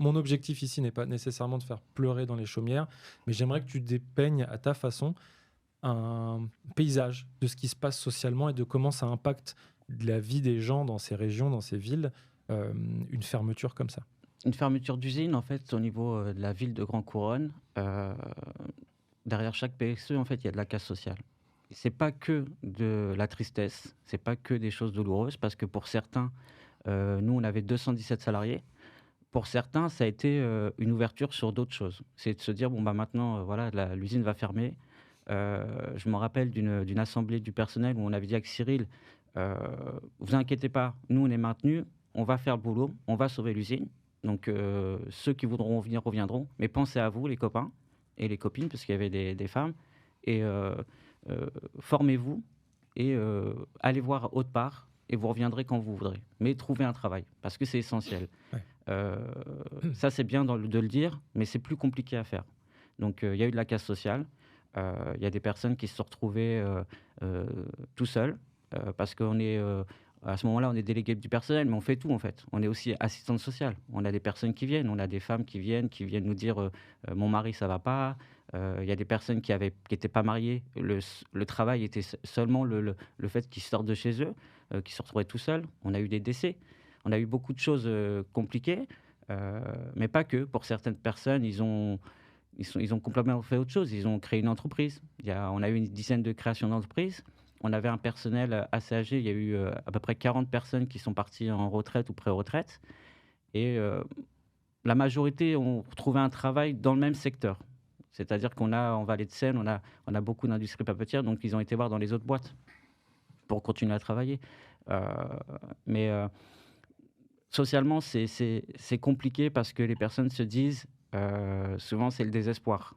mon objectif ici n'est pas nécessairement de faire pleurer dans les chaumières, mais j'aimerais que tu dépeignes à ta façon un paysage de ce qui se passe socialement et de comment ça impacte la vie des gens dans ces régions, dans ces villes, une fermeture comme ça. Une fermeture d'usine, en fait, au niveau, de la ville de Grand Couronne, derrière chaque PSE, en fait, il y a de la casse sociale. C'est pas que de la tristesse, c'est pas que des choses douloureuses parce que pour certains, nous, on avait 217 salariés. Pour certains, ça a été, une ouverture sur d'autres choses. C'est de se dire: «Bon, bah, maintenant, voilà, la l'usine va fermer». Je me rappelle d'une assemblée du personnel où on avait dit avec Cyril: «Heu, vous inquiétez pas, nous, on est maintenus, on va faire le boulot, on va sauver l'usine. Donc ceux qui voudront venir reviendront, mais pensez à vous les copains et les copines», parce qu'il y avait des femmes et formez-vous et allez voir autre part et vous reviendrez quand vous voudrez. Mais trouvez un travail parce que c'est essentiel. Ouais. Heu, Ça, c'est bien de le dire, mais c'est plus compliqué à faire. Donc il y a eu de la casse sociale. Il y a des personnes qui se sont retrouvées, tout seuls, parce qu'on est, à ce moment-là, on est délégué du personnel, mais on fait tout, en fait. On est aussi assistante sociale. On a des personnes qui viennent, on a des femmes qui viennent nous dire, «Mon mari, ça va pas». Il y a des personnes qui étaient pas mariées. Le travail était seulement le fait qu'ils sortent de chez eux, qu'ils se retrouvaient tout seuls. On a eu des décès. On a eu beaucoup de choses, compliquées, mais pas que. Pour certaines personnes, ils ont complètement fait autre chose. Ils ont créé une entreprise. On a eu une dizaine de créations d'entreprises. On avait un personnel, assez âgé. Il y a eu, à peu près 40 personnes qui sont parties en retraite ou pré-retraite et la majorité ont retrouvé un travail dans le même secteur. C'est-à-dire qu'on a en Vallée de Seine, on a beaucoup d'industries papetières, donc ils ont été voir dans les autres boîtes pour continuer à travailler. Heu, mais socialement, c'est compliqué parce que les personnes se disent, souvent c'est le désespoir.